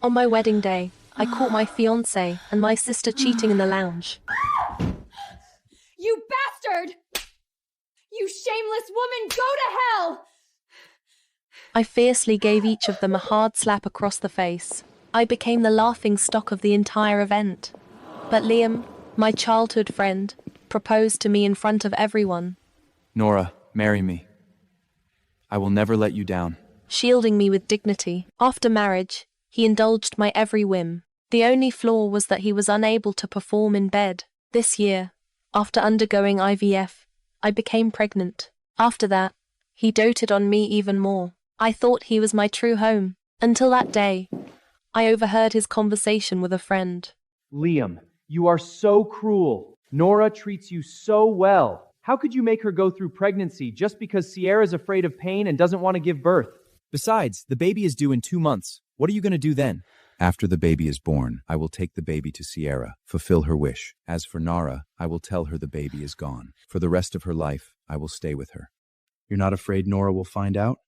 On my wedding day, I caught my fiancé and my sister cheating in the lounge. You bastard! You shameless woman, go to hell! I fiercely gave each of them a hard slap across the face. I became the laughing stock of the entire event. But Liam, my childhood friend, proposed to me in front of everyone. Nora, marry me. I will never let you down. Shielding me with dignity. After marriage, he indulged my every whim. The only flaw was that he was unable to perform in bed. This year, after undergoing IVF, I became pregnant. After that, he doted on me even more. I thought he was my true home. Until that day, I overheard his conversation with a friend. Liam, you are so cruel. Nora treats you so well. How could you make her go through pregnancy just because Sierra's afraid of pain and doesn't want to give birth? Besides, the baby is due in 2 months. What are you going to do then? After the baby is born, I will take the baby to Sierra, fulfill her wish. As for Nara, I will tell her the baby is gone. For the rest of her life, I will stay with her. You're not afraid Nora will find out?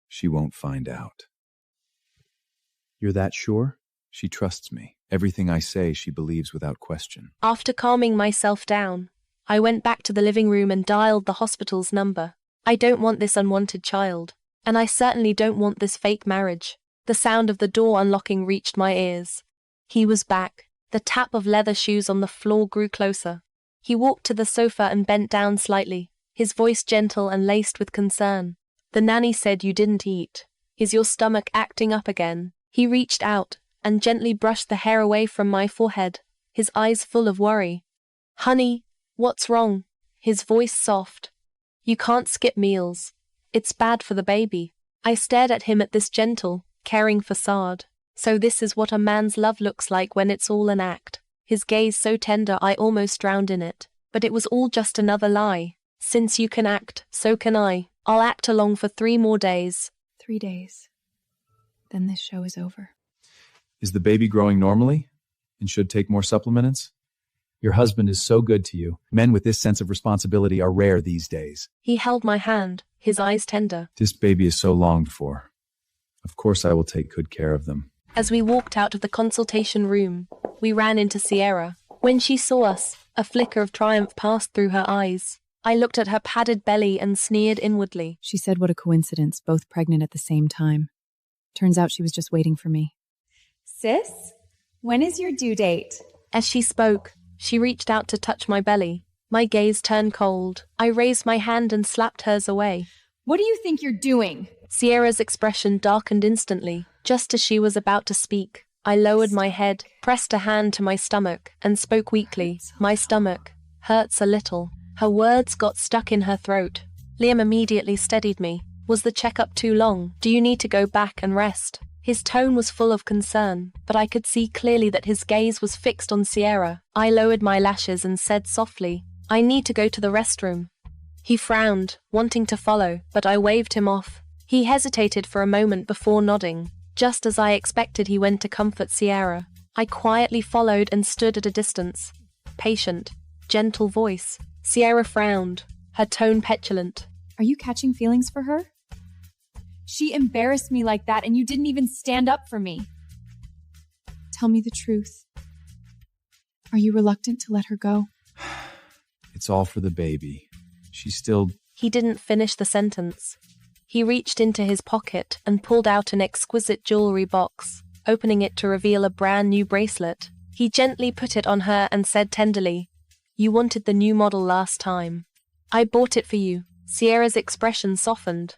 She won't find out. You're that sure? She trusts me. Everything I say, she believes without question. After calming myself down, I went back to the living room and dialed the hospital's number. I don't want this unwanted child, and I certainly don't want this fake marriage. The sound of the door unlocking reached my ears. He was back. The tap of leather shoes on the floor grew closer. He walked to the sofa and bent down slightly, his voice gentle and laced with concern. The nanny said you didn't eat. Is your stomach acting up again? He reached out and gently brushed the hair away from my forehead, his eyes full of worry. Honey, what's wrong? His voice soft. You can't skip meals. It's bad for the baby. I stared at him at this gentle, caring facade. So this is what a man's love looks like when it's all an act. His gaze so tender I almost drowned in it. But it was all just another lie. Since you can act, so can I. I'll act along for 3 more days. 3 days. Then this show is over. Is the baby growing normally and should take more supplements? Your husband is so good to you. Men with this sense of responsibility are rare these days. He held my hand, his eyes tender. This baby is so longed for. Of course I will take good care of them. As we walked out of the consultation room, we ran into Sierra. When she saw us, a flicker of triumph passed through her eyes. I looked at her padded belly and sneered inwardly. She said what a coincidence, both pregnant at the same time. Turns out she was just waiting for me. Sis, when is your due date? As she spoke, she reached out to touch my belly. My gaze turned cold. I raised my hand and slapped hers away. What do you think you're doing? Sierra's expression darkened instantly. Just as she was about to speak, I lowered my head, pressed a hand to my stomach, and spoke weakly. My stomach hurts a little. Her words got stuck in her throat. Liam immediately steadied me. Was the checkup too long? Do you need to go back and rest? His tone was full of concern, but I could see clearly that his gaze was fixed on Sierra. I lowered my lashes and said softly, I need to go to the restroom. He frowned, wanting to follow, but I waved him off. He hesitated for a moment before nodding. Just as I expected, he went to comfort Sierra. I quietly followed and stood at a distance. Patient, gentle voice. Sierra frowned, her tone petulant. Are you catching feelings for her? She embarrassed me like that and you didn't even stand up for me. Tell me the truth. Are you reluctant to let her go? It's all for the baby. She's still... He didn't finish the sentence. He reached into his pocket and pulled out an exquisite jewelry box, opening it to reveal a brand new bracelet. He gently put it on her and said tenderly, You wanted the new model last time. I bought it for you. Sierra's expression softened.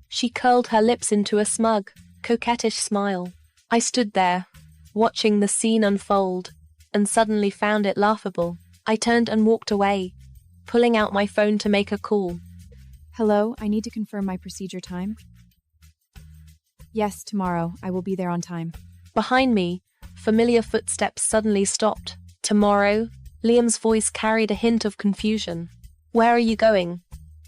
She curled her lips into a smug, coquettish smile. I stood there, watching the scene unfold, and suddenly found it laughable. I turned and walked away, pulling out my phone to make a call. Hello, I need to confirm my procedure time. Yes, tomorrow. I will be there on time. Behind me, familiar footsteps suddenly stopped. Tomorrow? Liam's voice carried a hint of confusion. Where are you going?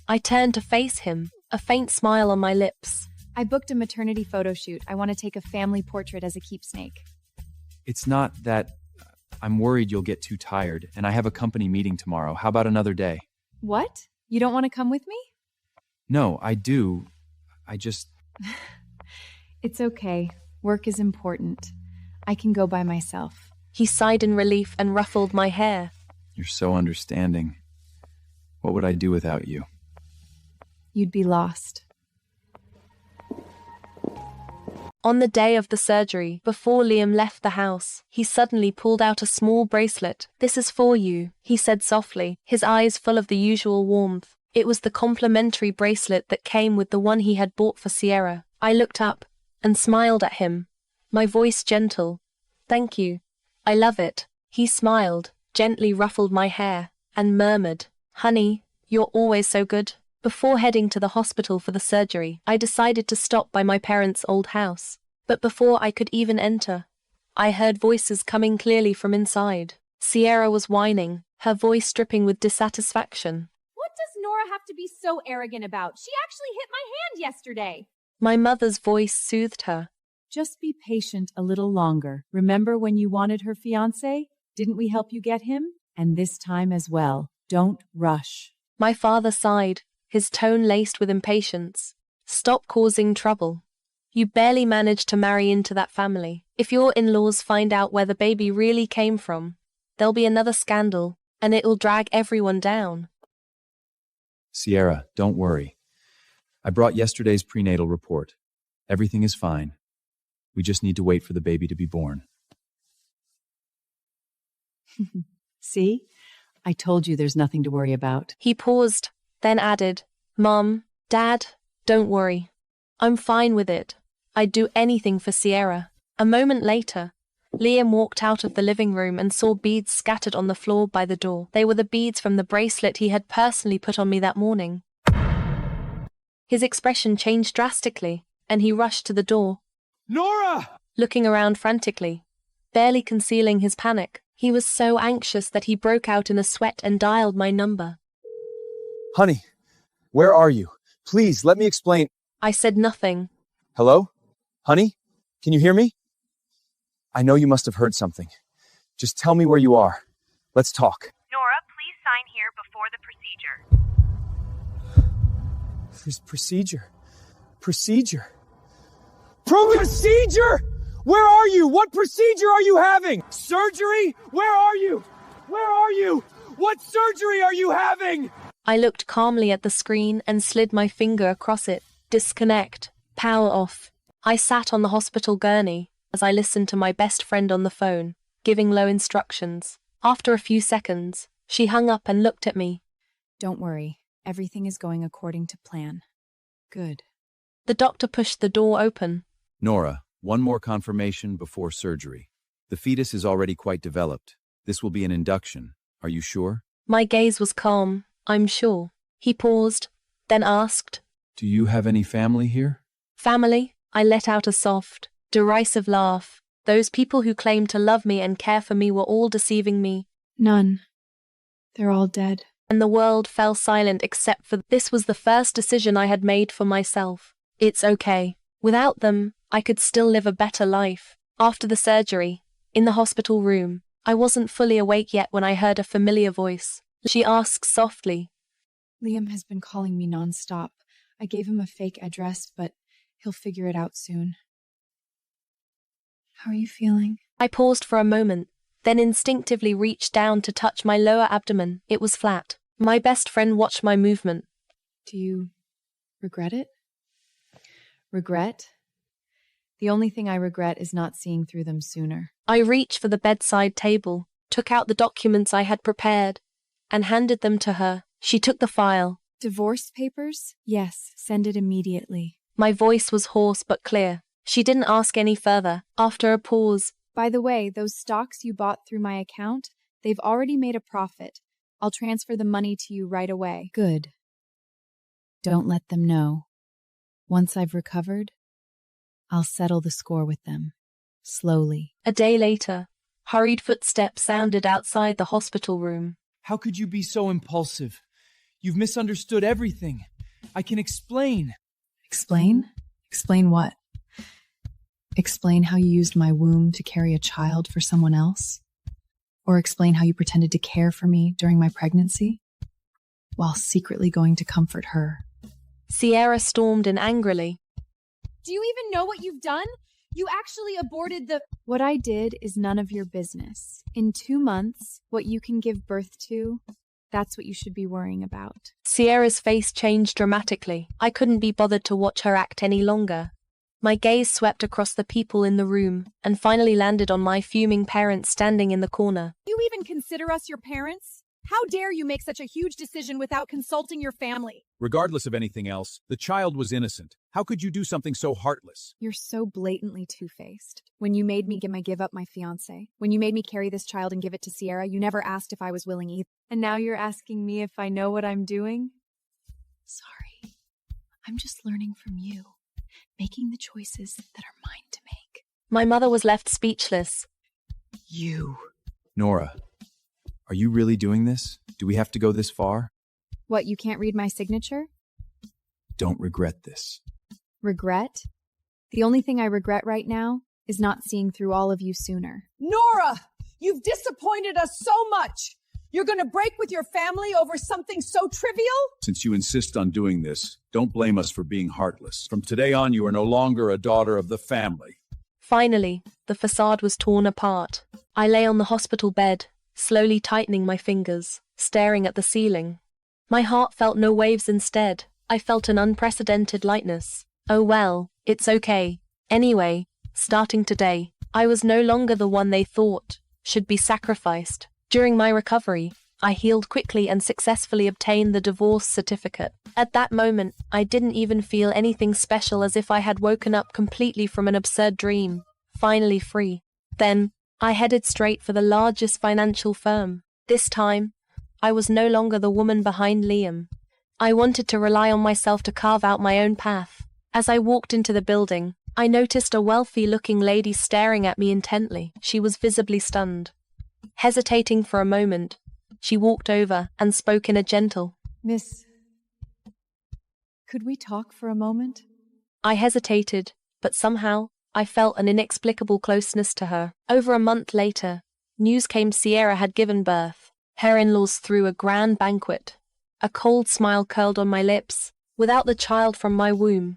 I turned to face him, a faint smile on my lips. I booked a maternity photo shoot. I want to take a family portrait as a keepsake. It's not that... I'm worried you'll get too tired, and I have a company meeting tomorrow. How about another day? What? You don't want to come with me? No, I do. I just... It's okay. Work is important. I can go by myself. He sighed in relief and ruffled my hair. You're so understanding. What would I do without you? You'd be lost. On the day of the surgery, before Liam left the house, he suddenly pulled out a small bracelet. "This is for you," he said softly, his eyes full of the usual warmth. It was the complimentary bracelet that came with the one he had bought for Sierra. I looked up and smiled at him, my voice gentle. "Thank you. I love it." He smiled, gently ruffled my hair, and murmured, "Honey, you're always so good." Before heading to the hospital for the surgery, I decided to stop by my parents' old house. But before I could even enter, I heard voices coming clearly from inside. Sierra was whining, her voice dripping with dissatisfaction. What does Nora have to be so arrogant about? She actually hit my hand yesterday. My mother's voice soothed her. Just be patient a little longer. Remember when you wanted her fiancé? Didn't we help you get him? And this time as well. Don't rush. My father sighed, his tone laced with impatience. "Stop causing trouble. You barely managed to marry into that family. If your in-laws find out where the baby really came from, there'll be another scandal, and it'll drag everyone down." Sierra, don't worry. I brought yesterday's prenatal report. Everything is fine. We just need to wait for the baby to be born. See? I told you there's nothing to worry about. He paused, then added, "Mom, Dad, don't worry. I'm fine with it. I'd do anything for Sierra." A moment later, Liam walked out of the living room and saw beads scattered on the floor by the door. They were the beads from the bracelet he had personally put on me that morning. His expression changed drastically, and he rushed to the door, Nora! looking around frantically, barely concealing his panic. He was so anxious that he broke out in a sweat and dialed my number. Honey, where are you? Please, let me explain. I said nothing. Hello? Honey? Can you hear me? I know you must have heard something. Just tell me where you are. Let's talk. Nora, please sign here before the procedure. Procedure? Procedure? Where are you? What procedure are you having? Surgery? Where are you? What surgery are you having? I looked calmly at the screen and slid my finger across it. Disconnect. Power off. I sat on the hospital gurney as I listened to my best friend on the phone, giving low instructions. After a few seconds, she hung up and looked at me. Don't worry. Everything is going according to plan. Good. The doctor pushed the door open. Nora, one more confirmation before surgery. The fetus is already quite developed. This will be an induction. Are you sure? My gaze was calm, I'm sure. He paused, then asked, Do you have any family here? "Family?" I let out a soft, derisive laugh. Those people who claimed to love me and care for me were all deceiving me. None. They're all dead. And the world fell silent except for this was the first decision I had made for myself. It's okay. Without them, I could still live a better life. After the surgery, in the hospital room, I wasn't fully awake yet when I heard a familiar voice. She asked softly, Liam has been calling me nonstop. I gave him a fake address, but he'll figure it out soon. How are you feeling? I paused for a moment, then instinctively reached down to touch my lower abdomen. It was flat. My best friend watched my movement. Do you regret it? Regret? The only thing I regret is not seeing through them sooner. I reached for the bedside table, took out the documents I had prepared, and handed them to her. She took the file. Divorce papers? Yes, send it immediately. My voice was hoarse but clear. She didn't ask any further. After a pause, By the way, those stocks you bought through my account, they've already made a profit. I'll transfer the money to you right away. Good. Don't let them know. Once I've recovered, I'll settle the score with them. Slowly. a day later, hurried footsteps sounded outside the hospital room. How could you be so impulsive? You've misunderstood everything. I can explain. Explain? Explain what? Explain how you used my womb to carry a child for someone else? Or explain how you pretended to care for me during my pregnancy, while secretly going to comfort her? Sierra stormed in angrily. Do you even know what you've done? You actually aborted the— What I did is none of your business. In 2 months, what you can give birth to, that's what you should be worrying about. Sierra's face changed dramatically. I couldn't be bothered to watch her act any longer. My gaze swept across the people in the room and finally landed on my fuming parents standing in the corner. You even consider us your parents? How dare you make such a huge decision without consulting your family? Regardless of anything else, the child was innocent. How could you do something so heartless? You're so blatantly two-faced. When you made me give up my fiancé, when you made me carry this child and give it to Sierra, you never asked if I was willing either. And now you're asking me if I know what I'm doing? Sorry. I'm just learning from you, making the choices that are mine to make. My mother was left speechless. You. Nora, are you really doing this? Do we have to go this far? What, you can't read my signature? Don't regret this. Regret? The only thing I regret right now is not seeing through all of you sooner. Nora, you've disappointed us so much. You're going to break with your family over something so trivial? Since you insist on doing this, don't blame us for being heartless. From today on, you are no longer a daughter of the family. Finally, the facade was torn apart. I lay on the hospital bed, slowly tightening my fingers, staring at the ceiling. My heart felt no waves instead. I felt an unprecedented lightness. Oh well, it's okay. Anyway, starting today, I was no longer the one they thought should be sacrificed. During my recovery, I healed quickly and successfully obtained the divorce certificate. At that moment, I didn't even feel anything special, as if I had woken up completely from an absurd dream, finally free. Then, I headed straight for the largest financial firm. This time, I was no longer the woman behind Liam. I wanted to rely on myself to carve out my own path. As I walked into the building, I noticed a wealthy-looking lady staring at me intently. She was visibly stunned. Hesitating for a moment, she walked over and spoke in a gentle, Miss, could we talk for a moment? I hesitated, but somehow, I felt an inexplicable closeness to her. Over a month later, news came Sierra had given birth. Her in-laws threw a grand banquet. A cold smile curled on my lips. Without the child from my womb,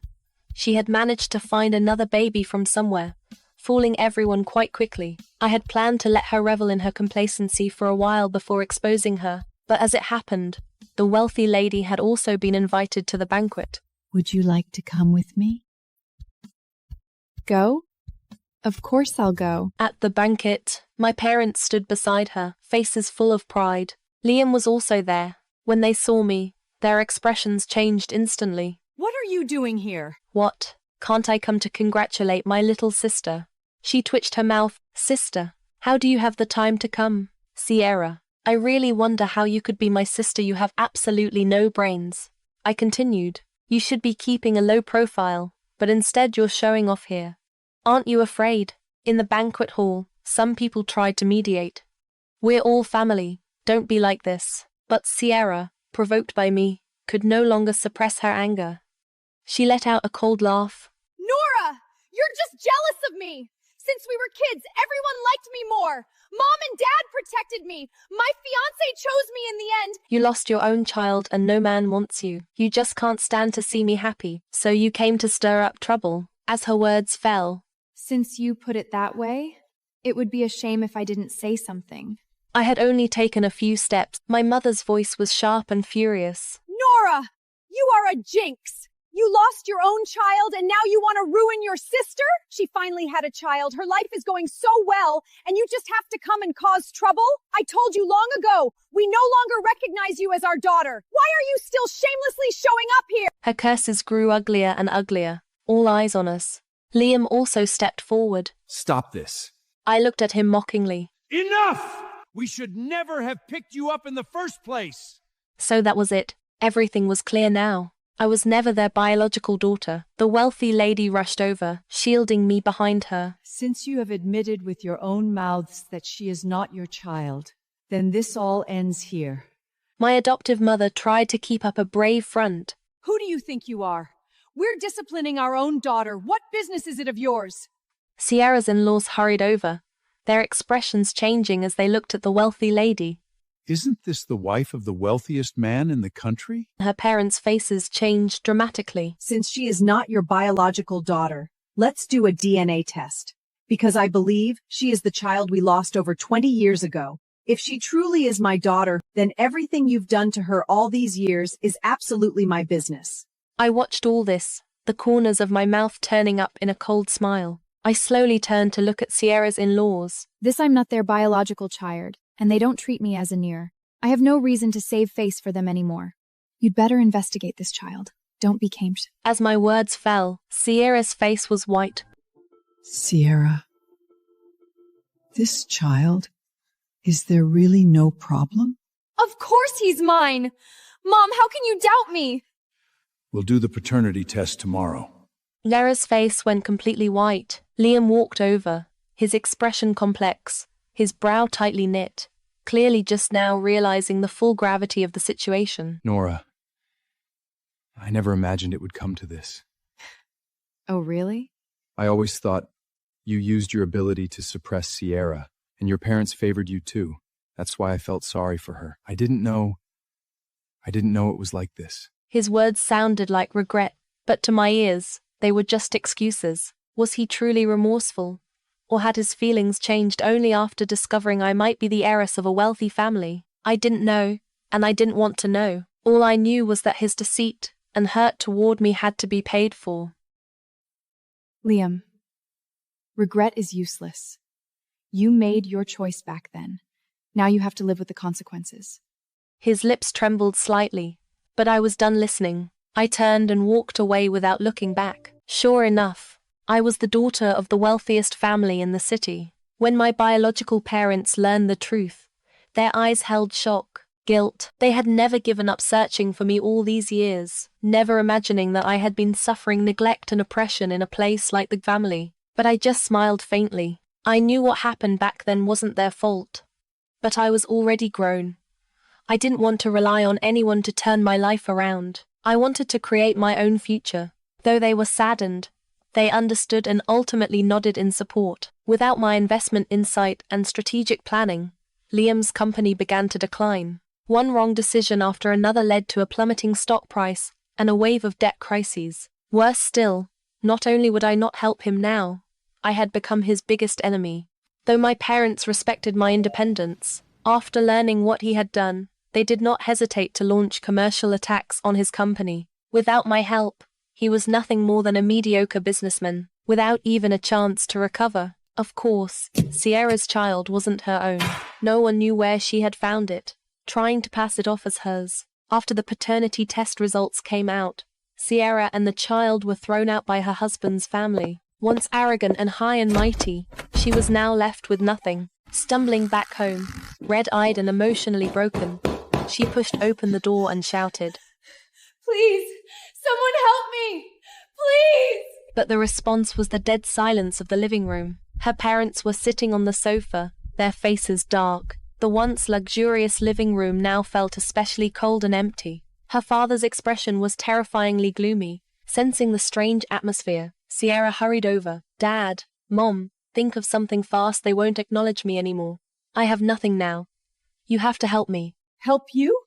she had managed to find another baby from somewhere, fooling everyone quite quickly. I had planned to let her revel in her complacency for a while before exposing her, but as it happened, the wealthy lady had also been invited to the banquet. Would you like to come with me? Go? Of course I'll go. At the banquet, my parents stood beside her, faces full of pride. Liam was also there. When they saw me, their expressions changed instantly. What are you doing here? What? Can't I come to congratulate my little sister? She twitched her mouth. Sister, how do you have the time to come? Sierra, I really wonder how you could be my sister. You have absolutely no brains. I continued. You should be keeping a low profile, but instead you're showing off here. Aren't you afraid? In the banquet hall, some people tried to mediate. We're all family, don't be like this. But Sierra, provoked by me, could no longer suppress her anger. She let out a cold laugh. Nora, you're just jealous of me. Since we were kids, everyone liked me more. Mom and Dad protected me. My fiancé chose me in the end. You lost your own child and no man wants you. You just can't stand to see me happy, so you came to stir up trouble. As her words fell, Since you put it that way, it would be a shame if I didn't say something. I had only taken a few steps. My mother's voice was sharp and furious. Nora, you are a jinx. You lost your own child and now you want to ruin your sister? She finally had a child. Her life is going so well and you just have to come and cause trouble? I told you long ago, we no longer recognize you as our daughter. Why are you still shamelessly showing up here? Her curses grew uglier and uglier. All eyes on us. Liam also stepped forward. Stop this. I looked at him mockingly. Enough! We should never have picked you up in the first place. So that was it. Everything was clear now. I was never their biological daughter. The wealthy lady rushed over, shielding me behind her. Since you have admitted with your own mouths that she is not your child, then this all ends here. My adoptive mother tried to keep up a brave front. Who do you think you are? We're disciplining our own daughter. What business is it of yours? Sierra's in-laws hurried over, their expressions changing as they looked at the wealthy lady. Isn't this the wife of the wealthiest man in the country? Her parents' faces changed dramatically. Since she is not your biological daughter, Let's do a DNA test, because I believe she is the child we lost over 20 years ago. If she truly is my daughter, then everything you've done to her all these years is absolutely my business. I watched all this, the corners of my mouth turning up in a cold smile. I slowly turned to look at Sierra's in-laws. This I'm not their biological child, and they don't treat me as a near. I have no reason to save face for them anymore. You'd better investigate this child. Don't be camed. As my words fell, Sierra's face was white. Sierra, this child, is there really no problem? Of course he's mine! Mom, how can you doubt me? We'll do the paternity test tomorrow. Lera's face went completely white. Liam walked over, his expression complex, his brow tightly knit, clearly just now realizing the full gravity of the situation. Nora, I never imagined it would come to this. Oh, really? I always thought you used your ability to suppress Sierra, and your parents favored you too. That's why I felt sorry for her. I didn't know it was like this. His words sounded like regret, but to my ears, they were just excuses. Was he truly remorseful? Or had his feelings changed only after discovering I might be the heiress of a wealthy family? I didn't know, and I didn't want to know. All I knew was that his deceit and hurt toward me had to be paid for. Liam, regret is useless. You made your choice back then. Now you have to live with the consequences. His lips trembled slightly, but I was done listening. I turned and walked away without looking back. Sure enough, I was the daughter of the wealthiest family in the city. When my biological parents learned the truth, their eyes held shock, guilt. They had never given up searching for me all these years, never imagining that I had been suffering neglect and oppression in a place like the family. But I just smiled faintly. I knew what happened back then wasn't their fault. But I was already grown. I didn't want to rely on anyone to turn my life around. I wanted to create my own future. Though they were saddened, they understood and ultimately nodded in support. Without my investment insight and strategic planning, Liam's company began to decline. One wrong decision after another led to a plummeting stock price and a wave of debt crises. Worse still, not only would I not help him now, I had become his biggest enemy. Though my parents respected my independence, after learning what he had done, they did not hesitate to launch commercial attacks on his company. Without my help, he was nothing more than a mediocre businessman, without even a chance to recover. Of course, Sierra's child wasn't her own. No one knew where she had found it, trying to pass it off as hers. After the paternity test results came out, Sierra and the child were thrown out by her husband's family. Once arrogant and high and mighty, she was now left with nothing. Stumbling back home, red-eyed and emotionally broken, she pushed open the door and shouted, Please, someone help me! Please! But the response was the dead silence of the living room. Her parents were sitting on the sofa, their faces dark. The once luxurious living room now felt especially cold and empty. Her father's expression was terrifyingly gloomy. Sensing the strange atmosphere, Sierra hurried over. Dad, Mom, think of something fast, they won't acknowledge me anymore. I have nothing now. You have to help me. Help you?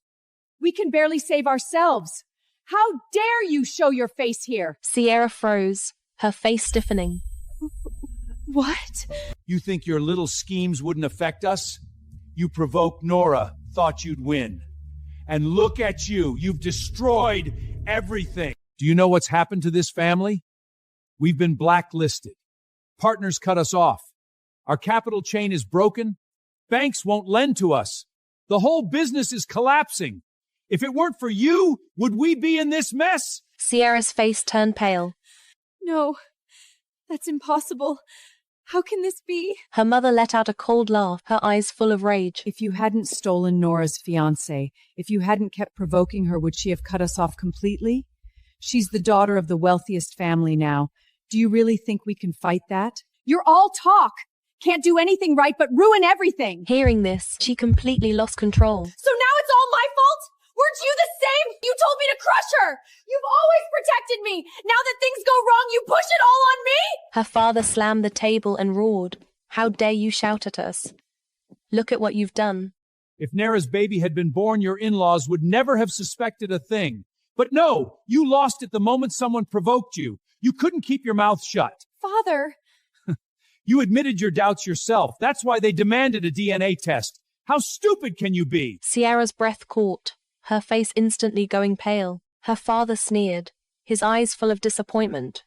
We can barely save ourselves. How dare you show your face here? Sierra froze, her face stiffening. What? You think your little schemes wouldn't affect us? You provoked Nora, thought you'd win. And look at you, you've destroyed everything. Do you know what's happened to this family? We've been blacklisted. Partners cut us off. Our capital chain is broken. Banks won't lend to us. The whole business is collapsing. If it weren't for you, would we be in this mess? Sierra's face turned pale. No, that's impossible. How can this be? Her mother let out a cold laugh, her eyes full of rage. If you hadn't stolen Nora's fiancé, if you hadn't kept provoking her, would she have cut us off completely? She's the daughter of the wealthiest family now. Do you really think we can fight that? You're all talk. Can't do anything right but ruin everything. Hearing this, she completely lost control. So now it's all my fault? Weren't you the same? You told me to crush her. You've always protected me. Now that things go wrong, you push it all on me? Her father slammed the table and roared. How dare you shout at us? Look at what you've done. If Nara's baby had been born, your in-laws would never have suspected a thing. But no, you lost it the moment someone provoked you. You couldn't keep your mouth shut. Father, You admitted your doubts yourself. That's why they demanded a DNA test. How stupid can you be? Sierra's breath caught, her face instantly going pale. Her father sneered, his eyes full of disappointment.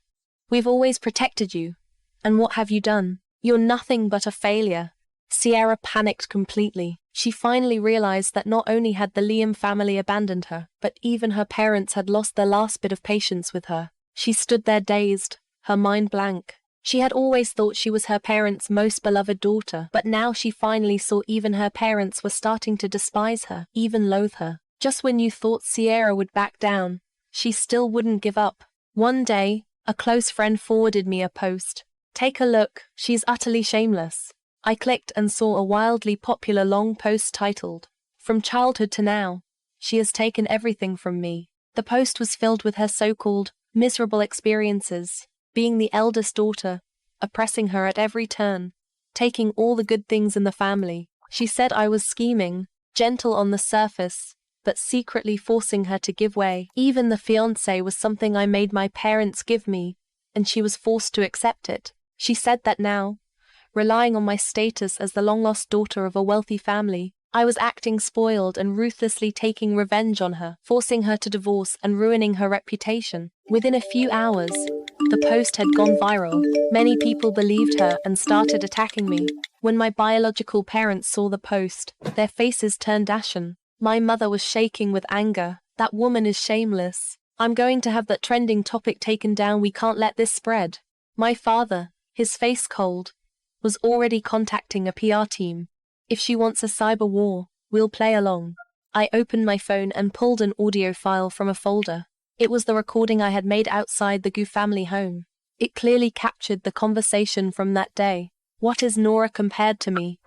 We've always protected you. And what have you done? You're nothing but a failure. Sierra panicked completely. She finally realized that not only had the Liam family abandoned her, but even her parents had lost their last bit of patience with her. She stood there dazed, her mind blank. She had always thought she was her parents' most beloved daughter, but now she finally saw even her parents were starting to despise her, even loathe her. Just when you thought Sierra would back down, she still wouldn't give up. One day, a close friend forwarded me a post. Take a look, she's utterly shameless. I clicked and saw a wildly popular long post titled, From Childhood to Now, She Has Taken Everything From Me. The post was filled with her so-called miserable experiences, being the eldest daughter, oppressing her at every turn, taking all the good things in the family. She said I was scheming, gentle on the surface, but secretly forcing her to give way. Even the fiancé was something I made my parents give me, and she was forced to accept it. She said that now, relying on my status as the long-lost daughter of a wealthy family, I was acting spoiled and ruthlessly taking revenge on her, forcing her to divorce and ruining her reputation. Within a few hours, the post had gone viral. Many people believed her and started attacking me. When my biological parents saw the post, their faces turned ashen. My mother was shaking with anger. That woman is shameless. I'm going to have that trending topic taken down. We can't let this spread. My father, his face cold, was already contacting a PR team. If she wants a cyber war, we'll play along. I opened my phone and pulled an audio file from a folder. It was the recording I had made outside the Gu family home. It clearly captured the conversation from that day. What is Nora compared to me?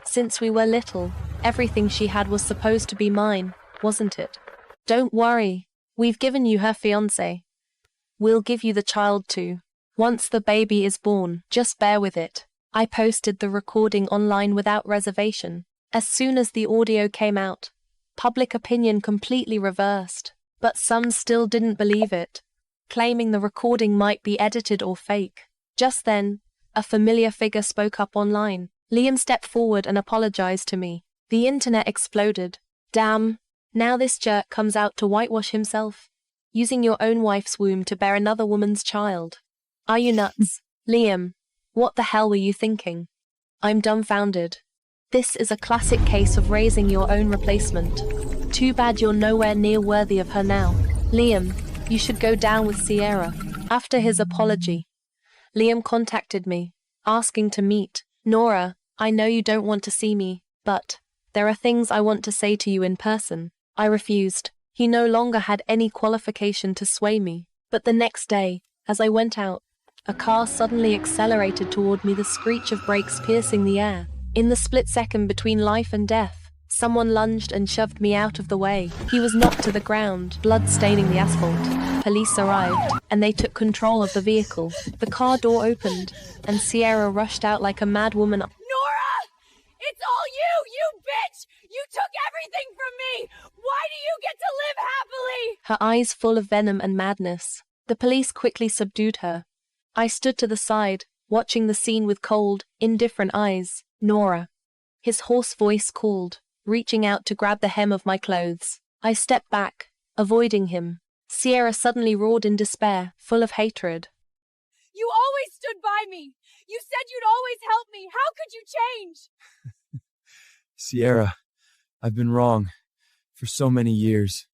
Since we were little, everything she had was supposed to be mine, wasn't it? Don't worry, we've given you her fiancé. We'll give you the child too. Once the baby is born, just bear with it. I posted the recording online without reservation. As soon as the audio came out, public opinion completely reversed. But some still didn't believe it, claiming the recording might be edited or fake. Just then, a familiar figure spoke up online. Liam stepped forward and apologized to me. The internet exploded. Damn, now this jerk comes out to whitewash himself, using your own wife's womb to bear another woman's child. Are you nuts? Liam, what the hell were you thinking? I'm dumbfounded. This is a classic case of raising your own replacement. Too bad you're nowhere near worthy of her now. Liam, you should go down with Sierra. After his apology, Liam contacted me, asking to meet. Nora, I know you don't want to see me, but there are things I want to say to you in person. I refused. He no longer had any qualification to sway me. But the next day, as I went out, a car suddenly accelerated toward me, the screech of brakes piercing the air. In the split second between life and death, someone lunged and shoved me out of the way. He was knocked to the ground, blood staining the asphalt. Police arrived, and they took control of the vehicle. The car door opened, and Sierra rushed out like a mad woman. Nora! It's all you, you bitch! You took everything from me! Why do you get to live happily? Her eyes full of venom and madness. The police quickly subdued her. I stood to the side, watching the scene with cold, indifferent eyes. Nora. His hoarse voice called, reaching out to grab the hem of my clothes. I stepped back, avoiding him. Sierra suddenly roared in despair, full of hatred. You always stood by me! You said you'd always help me! How could you change? Sierra, I've been wrong for so many years.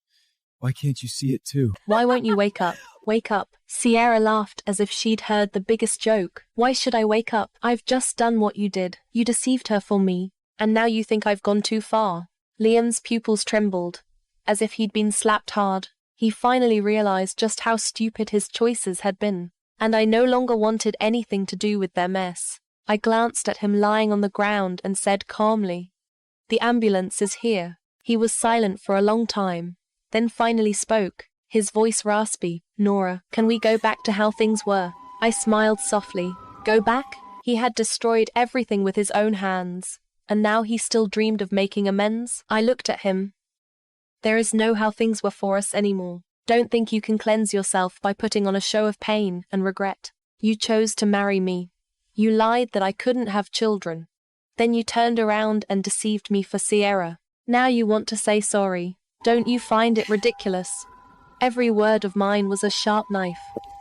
Why can't you see it too? Why won't you wake up? Wake up. Sierra laughed as if she'd heard the biggest joke. Why should I wake up? I've just done what you did. You deceived her for me. And now you think I've gone too far. Liam's pupils trembled, as if he'd been slapped hard. He finally realized just how stupid his choices had been. And I no longer wanted anything to do with their mess. I glanced at him lying on the ground and said calmly, "The ambulance is here." He was silent for a long time, then finally spoke, his voice raspy. "Nora, can we go back to how things were?" I smiled softly. Go back? He had destroyed everything with his own hands, and now he still dreamed of making amends? I looked at him. There is no how things were for us anymore. Don't think you can cleanse yourself by putting on a show of pain and regret. You chose to marry me. You lied that I couldn't have children. Then you turned around and deceived me for Sierra. Now you want to say sorry. Don't you find it ridiculous? Every word of mine was a sharp knife,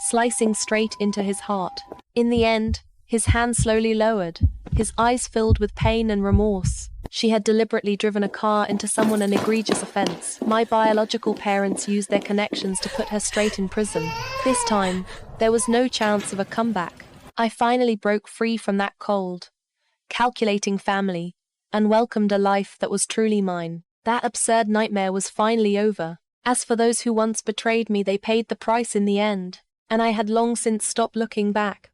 slicing straight into his heart. In the end, his hand slowly lowered, his eyes filled with pain and remorse. She had deliberately driven a car into someone an egregious offense. My biological parents used their connections to put her straight in prison. This time, there was no chance of a comeback. I finally broke free from that cold, calculating family, and welcomed a life that was truly mine. That absurd nightmare was finally over. As for those who once betrayed me, they paid the price in the end, and I had long since stopped looking back.